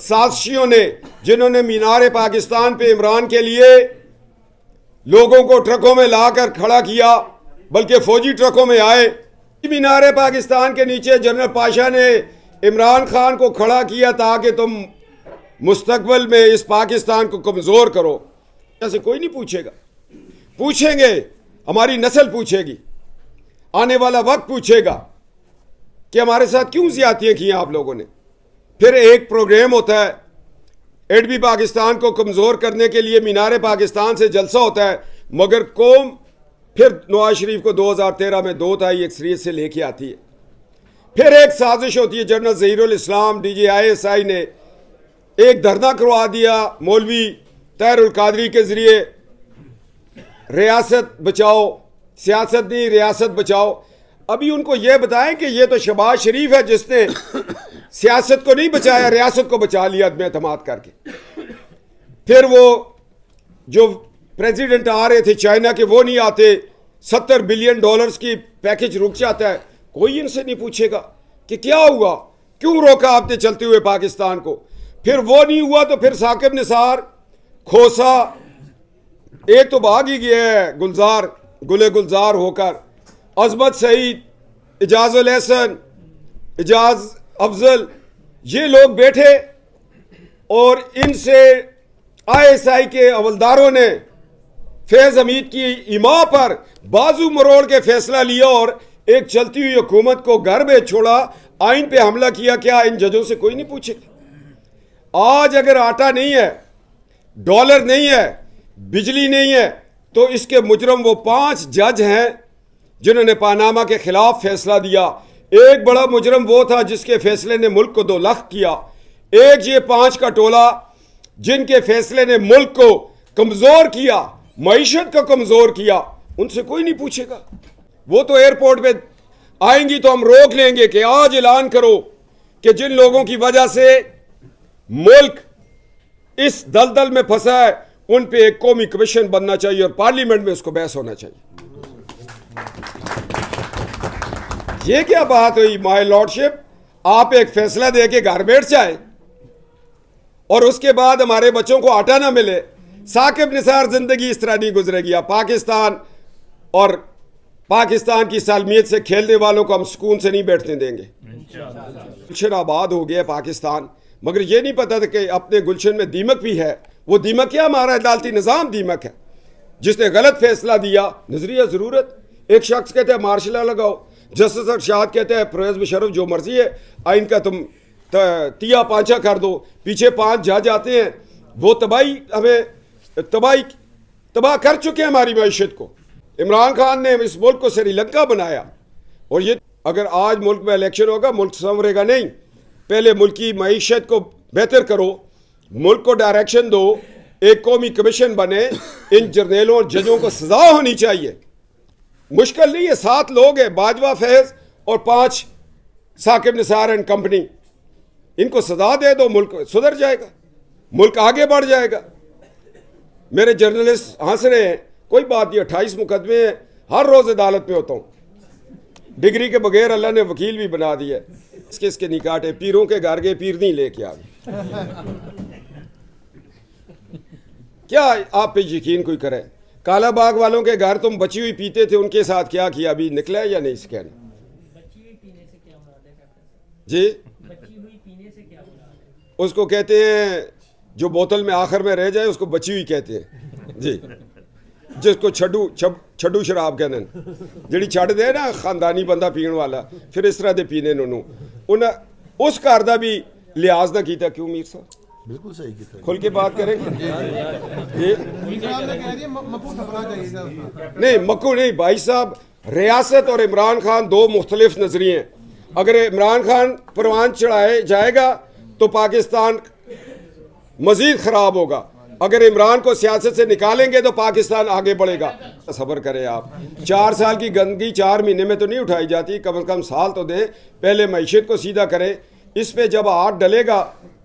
سازشیوں نے جنہوں نے مینار پاکستان پہ عمران کے لیے لوگوں کو ٹرکوں میں لا کر کھڑا کیا، بلکہ فوجی ٹرکوں میں آئے. مینار پاکستان کے نیچے جنرل پاشا نے عمران خان کو کھڑا کیا تاکہ تم مستقبل میں اس پاکستان کو کمزور کرو. ایسے کوئی نہیں پوچھے گا. پوچھیں گے، ہماری نسل پوچھے گی، آنے والا وقت پوچھے گا کہ ہمارے ساتھ کیوں زیادتیاں کی ہیں آپ لوگوں نے. پھر ایک پروگرام ہوتا ہے ایڈبی پاکستان کو کمزور کرنے کے لیے، مینار پاکستان سے جلسہ ہوتا ہے، مگر قوم پھر نواز شریف کو 2013 میں دو تہائی اکثریت سے لے کے آتی ہے. پھر ایک سازش ہوتی ہے، جنرل ظہیر الاسلام DGI نے ایک دھرنا کروا دیا مولوی طاہر القادری کے ذریعے، ریاست بچاؤ، سیاست نہیں ریاست بچاؤ. ابھی ان کو یہ بتائیں کہ یہ تو شہباز شریف ہے جس نے سیاست کو نہیں بچایا، ریاست کو بچا لیا عدم اعتماد کر کے. پھر وہ جو پریزیڈنٹ آ رہے تھے چائنا کے وہ نہیں آتے، $70 بلین کی پیکج رک جاتا ہے. کوئی ان سے نہیں پوچھے گا کہ کیا ہوا، کیوں روکا آپ نے چلتے ہوئے پاکستان کو. پھر وہ نہیں ہوا تو پھر ثاقب نثار، کھوسا، ایک تو بھاگ ہی گیا ہے گلزار ہو کر، عظمت سعید، اعجاز الاحسن، اعجاز افضل، یہ لوگ بیٹھے اور ان سے ISI کے حوالداروں نے فیض حمید کی ایما پر بازو مروڑ کے فیصلہ لیا اور ایک چلتی ہوئی حکومت کو گھر میں چھوڑا، آئین پہ حملہ کیا. کیا ان ججوں سے کوئی نہیں پوچھے؟ آج اگر آٹا نہیں ہے، ڈالر نہیں ہے، بجلی نہیں ہے، تو اس کے مجرم وہ 5 جج ہیں جنہوں نے پاناما کے خلاف فیصلہ دیا. ایک بڑا مجرم وہ تھا جس کے فیصلے نے ملک کو 2 لاکھ کیا. ایک یہ 5 کا ٹولہ جن کے فیصلے نے ملک کو کمزور کیا، معیشت کو کمزور کیا. ان سے کوئی نہیں پوچھے گا. وہ تو ایئرپورٹ پہ آئیں گی تو ہم روک لیں گے کہ آج اعلان کرو کہ جن لوگوں کی وجہ سے ملک اس دلدل میں پھنسا ہے ان پہ ایک قومی کمیشن بننا چاہیے اور پارلیمنٹ میں اس کو بحث ہونا چاہیے. یہ کیا بات ہوئی مائی لارڈشپ؟ آپ ایک فیصلہ دے کے گھر بیٹھ جائیں اور اس کے بعد ہمارے بچوں کو آٹا نہ ملے. ثاقب نثار زندگی اس طرح نہیں گزرے گی. پاکستان اور پاکستان کی سالمیت سے کھیلنے والوں کو ہم سکون سے نہیں بیٹھنے دیں گے. گلشن آباد ہو گیا پاکستان، مگر یہ نہیں پتا تھا کہ اپنے گلشن میں دیمک بھی ہے. وہ دیمک کیا؟ ہمارا عدالتی نظام دیمک ہے جس نے غلط فیصلہ دیا. نظریہ ضرورت. ایک شخص کہتے ہیں مارشل لا لگاؤ، جسٹس ارشاد کہتے ہیں پرویز مشرف جو مرضی ہے آئین کا تم تیا پانچا کر دو. پیچھے 5 جج آتے ہیں، وہ ہمیں تباہ کر چکے ہیں ہماری معیشت کو. عمران خان نے اس ملک کو سری لنکا بنایا. اور یہ اگر آج ملک میں الیکشن ہوگا ملک سنورے گا نہیں. پہلے ملک کی معیشت کو بہتر کرو، ملک کو ڈائریکشن دو، ایک قومی کمیشن بنے. ان جرنیلوں اور ججوں کو سزا ہونی چاہیے. مشکل نہیں ہے، 7 لوگ ہیں، باجوہ، فیض اور 5 ثاقب نثار اینڈ کمپنی. ان کو سزا دے دو، ملک سدھر جائے گا، ملک آگے بڑھ جائے گا. میرے جرنلسٹ ہنس رہے ہیں، کوئی بات نہیں، 28 مقدمے ہیں، ہر روز عدالت میں ہوتا ہوں. ڈگری کے بغیر اللہ نے وکیل بھی بنا دیا. اس کے نکاٹے پیروں کے گھر گئے، پیر نہیں لے کے آ گئے. کیا آپ پہ یقین کوئی کرے؟ کالا باغ والوں کے گھر تم بچی ہوئی پیتے تھے، ان کے ساتھ کیا کیا؟ ابھی نکلا ہے یا نہیں اس کہنا؟ جی اس کو کہتے ہیں جو بوتل میں آخر میں رہ جائے اس کو بچی ہوئی کہتے ہیں. جی جس کو چھڈو شراب کہنے جڑی چھڈ دے نا خاندانی بندہ پین والا، پھر اس طرح دے پینے انہیں اس گھر دا بھی لحاظ نہ کیتا. کیوں میر صاحب؟ بالکل صحیح کیتا. کھل کے بات کریں گے. نہیں مکو نہیں بھائی صاحب، ریاست اور عمران خان 2 مختلف نظریے ہیں. اگر عمران خان پروان چڑھائے جائے گا تو پاکستان مزید خراب ہوگا. اگر عمران کو سیاست سے نکالیں گے تو پاکستان آگے بڑھے گا. صبر کریں آپ. 4 سال کی گندگی 4 مہینے میں تو نہیں اٹھائی جاتی، کم از کم سال تو دیں. پہلے معیشت کو سیدھا کریں. اس پہ جب ہاتھ ڈلے گا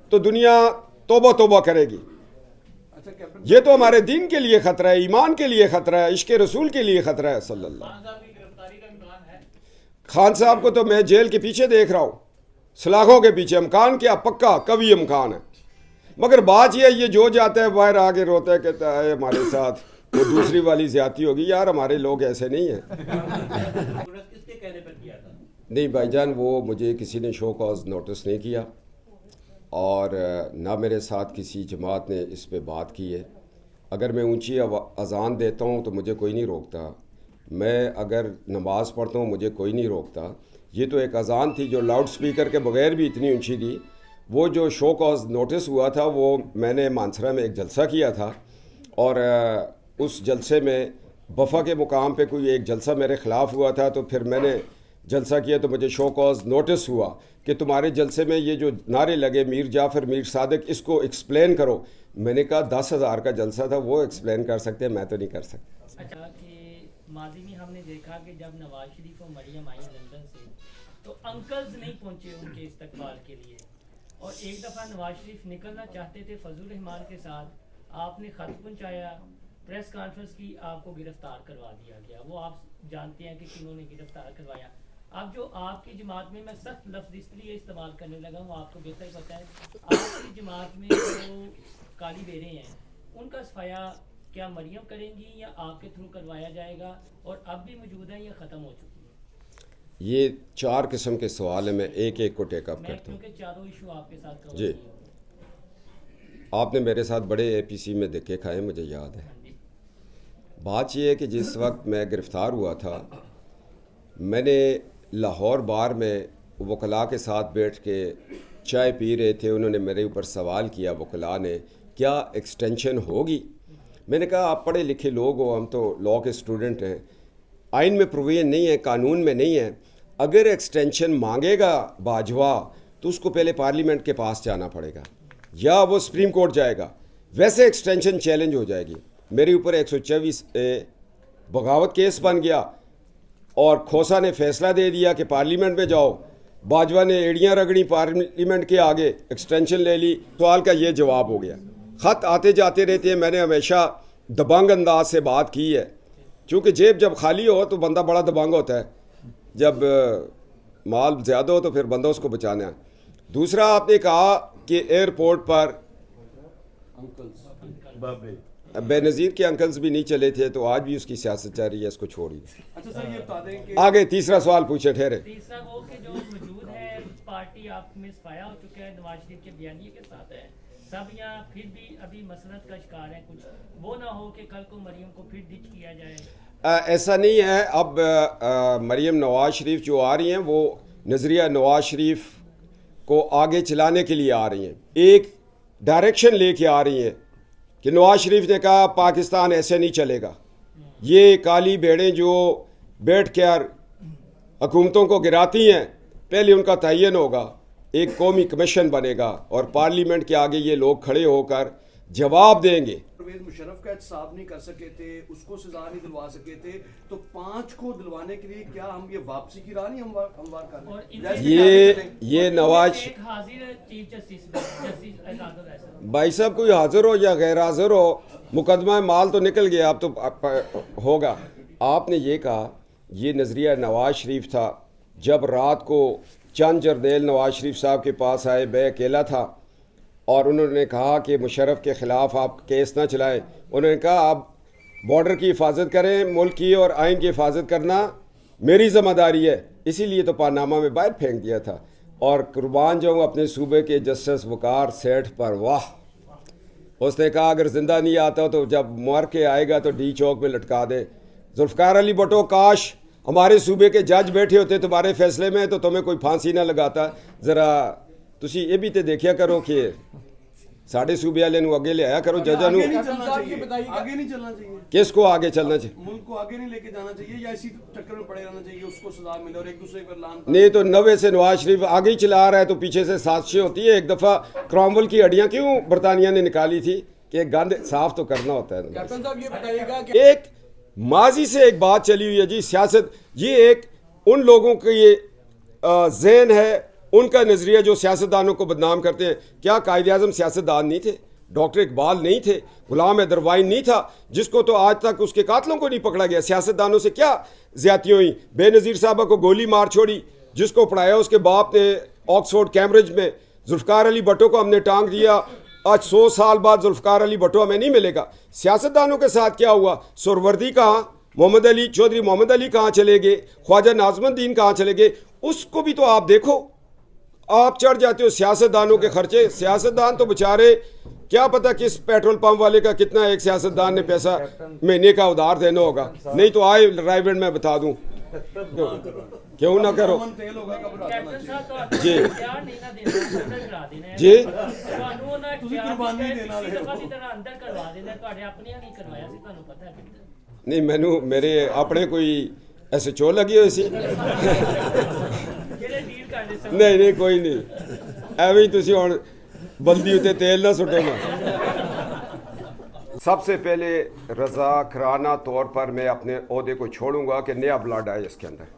تو دنیا توبہ توبہ کرے گی. یہ تو ہمارے دین کے لیے خطرہ ہے، ایمان کے لیے خطرہ ہے، عشق رسول کے لیے خطرہ ہے صلی اللہ. خان صاحب کو تو میں جیل کے پیچھے دیکھ رہا ہوں، سلاخوں کے پیچھے. امکان کیا؟ پکا قوی امکان ہے. مگر بات یہ ہے یہ جو جاتا ہے باہر آ کے روتا ہے کہتا ہے ہمارے ساتھ وہ دوسری والی زیادتی ہوگی. یار ہمارے لوگ ایسے نہیں ہیں. کس کے کہنے پر کیا تھا؟ نہیں بھائی جان وہ مجھے کسی نے شو کاز نوٹس نہیں کیا اور نہ میرے ساتھ کسی جماعت نے اس پہ بات کی ہے. اگر میں اونچی اذان دیتا ہوں تو مجھے کوئی نہیں روکتا. میں اگر نماز پڑھتا ہوں مجھے کوئی نہیں روکتا. یہ تو ایک اذان تھی جو لاؤڈ سپیکر کے بغیر بھی اتنی اونچی تھی. وہ جو شو کاز نوٹس ہوا تھا وہ میں نے مانسرا میں ایک جلسہ کیا تھا اور اس جلسے میں بفا کے مقام پہ کوئی ایک جلسہ میرے خلاف ہوا تھا. تو پھر میں نے جلسہ کیا تو مجھے شو کاز نوٹس ہوا کہ تمہارے جلسے میں یہ جو نعرے لگے میر جعفر میر صادق اس کو ایکسپلین کرو. میں نے کہا 10,000 کا جلسہ تھا وہ ایکسپلین کر سکتے ہیں میں تو نہیں کر سکتا. اچھا کہ ماضی میں ہم نے دیکھا کہ جب نواز شریف اور مریم آئی لندن سے تو انکلز نہیں پہنچے ان کے استقبال کے لیے اور ایک دفعہ نواز شریف نکلنا چاہتے تھے فضل الرحمان کے ساتھ. آپ نے خط پہنچایا, پریس کانفرنس کی, آپ کو گرفتار کروا دیا گیا. وہ آپ جانتے ہیں کہ کنہوں نے گرفتار کروایا. اب جو آپ کی جماعت میں سخت لفظ اس لیے استعمال کرنے لگا ہوں آپ کو بہتر پتہ ہے, آپ کی جماعت میں جو کالی بیرے ہیں ان کا صفایا کیا مریم کریں گی یا آپ کے تھرو کروایا جائے گا, اور اب بھی موجود ہیں یا ختم ہو چکی ہے؟ یہ 4 قسم کے سوال ہیں, میں ایک ایک کو ٹیک اپ کرتا ہوں. کیونکہ چاروں ایشو آپ کے ساتھ جی آپ نے میرے ساتھ بڑے اے پی سی میں دھکے کھائے مجھے یاد ہے. بات یہ ہے کہ جس وقت میں گرفتار ہوا تھا میں نے لاہور بار میں وکلاء کے ساتھ بیٹھ کے چائے پی رہے تھے. انہوں نے میرے اوپر سوال کیا وکلاء نے کیا ایکسٹینشن ہوگی. میں نے کہا آپ پڑھے لکھے لوگ ہو, ہم تو لاء کے اسٹوڈنٹ ہیں, آئین میں پروویژن نہیں ہے, قانون میں نہیں ہے. اگر ایکسٹینشن مانگے گا باجوہ تو اس کو پہلے پارلیمنٹ کے پاس جانا پڑے گا یا وہ سپریم کورٹ جائے گا. ویسے ایکسٹینشن چیلنج ہو جائے گی. میرے اوپر 124 بغاوت کیس بن گیا اور کھوسا نے فیصلہ دے دیا کہ پارلیمنٹ میں جاؤ. باجوہ نے ایڑیاں رگڑی پارلیمنٹ کے آگے, ایکسٹینشن لے لی. سوال کا یہ جواب ہو گیا. خط آتے جاتے رہتے ہیں. میں نے ہمیشہ دبنگ انداز سے بات کی ہے چونکہ جیب جب خالی ہو تو بندہ بڑا دبنگ ہوتا ہے, جب مال زیادہ ہو تو پھر بندہ اس کو بچانا ہے. دوسرا آپ نے کہا کہ ایئرپورٹ پر بے نظیر کے انکلز بھی نہیں چلے تھے تو آج بھی اس کی سیاست چل رہی ہے, اس کو چھوڑی. اچھا سر یہ بتا دیں کہ آگے تیسرا سوال پوچھے ٹھہرے. تیسرا وہ کہ جو موجود ہے پارٹی آپ میں صفایا ہو چکا ہے نواز شریف کے بیانیے کے ساتھ ہے, سب یہاں پھر بھی ابھی مسلط کا شکار ہیں. کچھ وہ نہ ہو کہ کل کو مریم کو پھر ڈچ کیا جائے. ایسا نہیں ہے. اب مریم نواز شریف جو آ رہی ہیں وہ نظریہ نواز شریف کو آگے چلانے کے لیے آ رہی ہیں, ایک ڈائریکشن لے کے آ رہی ہیں کہ نواز شریف نے کہا پاکستان ایسے نہیں چلے گا. یہ کالی بھیڑیں جو بیٹھ کر حکومتوں کو گراتی ہیں پہلے ان کا تعین ہوگا, ایک قومی کمیشن بنے گا اور پارلیمنٹ کے آگے یہ لوگ کھڑے ہو کر جواب دیں گے. پرویز مشرف کا احتساب نہیں کر سکے تھے, اس کو سزا نہیں دلوا سکے تھے, تو 5 کو دلوانے کے لیے کیا ہم یہ واپسی کی راہ نہیں ہموار کر رہے ہیں؟ یہ نواز ایک حاضر چیف جسٹس اعزاز الحسن بھائی صاحب کوئی حاضر ہو یا غیر حاضر ہو, مقدمہ مال تو نکل گیا, اب تو ہوگا. آپ نے یہ کہا یہ نظریہ نواز شریف تھا. جب رات کو چند جرنیل نواز شریف صاحب کے پاس آئے, میں اکیلا تھا, اور انہوں نے کہا کہ مشرف کے خلاف آپ کیس نہ چلائیں. انہوں نے کہا آپ بارڈر کی حفاظت کریں, ملک کی اور آئین کی حفاظت کرنا میری ذمہ داری ہے. اسی لیے تو پاناما میں باہر پھینک دیا تھا. اور قربان جاؤں اپنے صوبے کے جسٹس وقار سیٹھ پر, واہ. اس نے کہا اگر زندہ نہیں آتا تو جب مر کے آئے گا تو ڈی چوک میں لٹکا دے. ذوالفقار علی بھٹو کاش ہمارے صوبے کے جج بیٹھے ہوتے تمہارے فیصلے میں تو تمہیں کوئی پھانسی نہ لگاتا. ذرا تسی یہ بھی تے دیکھیا کرو کہ ساڑھے صوبے والے نو اگے لے آیا کرو, ججاں نو. آگے نہیں چلنا چاہیے, کس کو آگے چلنا چاہیے؟ ملک کو آگے نہیں لے کے جانا چاہیے یا اسی چکر میں پڑے رہنا چاہیے, اس کو سزا ملے اور ایک دوسرے پر لان نہیں تو 90 سے نواز شریف آگے ہی چلا رہا ہے تو پیچھے سے سازشیں ہوتی ہے. ایک دفعہ کرامول کی ہڈیاں کیوں برطانیہ نے نکالی تھی کہ گند صاف تو کرنا ہوتا ہے. کیپٹن صاحب یہ بتائیے گا کہ ایک ماضی سے ایک بات چلی ہوئی ہے جی, سیاست یہ ایک ان لوگوں کا یہ ذہن ہے, ان کا نظریہ جو سیاستدانوں کو بدنام کرتے ہیں. کیا قائد اعظم سیاستدان نہیں تھے؟ ڈاکٹر اقبال نہیں تھے؟ غلام حیدر وائن نہیں تھا جس کو تو آج تک اس کے قاتلوں کو نہیں پکڑا گیا؟ سیاستدانوں سے کیا زیادتیاں ہوئیں؟ بے نظیر صاحبہ کو گولی مار چھوڑی, جس کو پڑھایا اس کے باپ نے آکسفورڈ کیمبرج میں. ذوالفقار علی بھٹو کو ہم نے ٹانگ دیا آج 100 سال بعد ذوالفقار علی بھٹو ہمیں نہیں ملے گا. سیاستدانوں کے ساتھ کیا ہوا؟ سہروردی کہاں، محمد علی چودھری محمد علی کہاں چلے گئے، خواجہ ناظم الدین کہاں چلے گئے. اس کو بھی تو آپ دیکھو. آپ چڑھ جاتے ہو سیاستدانوں کے خرچے. سیاستدان تو بچارے کیا پتہ کس پیٹرول پمپ والے کا کتنا ایک سیاستدان نے پیسہ مہینے کا ادھار دینا ہوگا. نہیں تو آئے رائیوڈ میں بتا دوں. کیوں نہ کرو کیپٹن صاحب تو جی اختیار نہیں نہ دینا، اندر کرا دینا ہے. جی ਤੁਹਾਨੂੰ ਉਹਨਾਂ ਇਖਤਿਆਰ ਦੀ ਦਫਾ ਦੀ ਤਰ੍ਹਾਂ ਅੰਦਰ ਕਰਵਾ ਦੇਣਾ, ਤੁਹਾਡੇ ਆਪਣੇ ਨਹੀਂ ਕਰਵਾਇਆ ਸੀ, ਤੁਹਾਨੂੰ ਪਤਾ ਹੈ. ਨਹੀਂ, ਮੈਨੂੰ ਮੇਰੇ ਆਪਣੇ ਕੋਈ ਐਸੇ ਚੋ ਲੱਗੀ ਹੋਈ ਸੀ. ਜਿਹੜੇ ਡੀਲ ਕਰਦੇ ਸਨ. نہیں نہیں کوئی نہیں, ایویں ہی تسی ہن بلدی اتے تیل نہ سٹو نا. سب سے پہلے رضا کرانہ طور پر میں اپنے عہدے کو چھوڑوں گا کہ نیا بلڈ آئے اس کے اندر.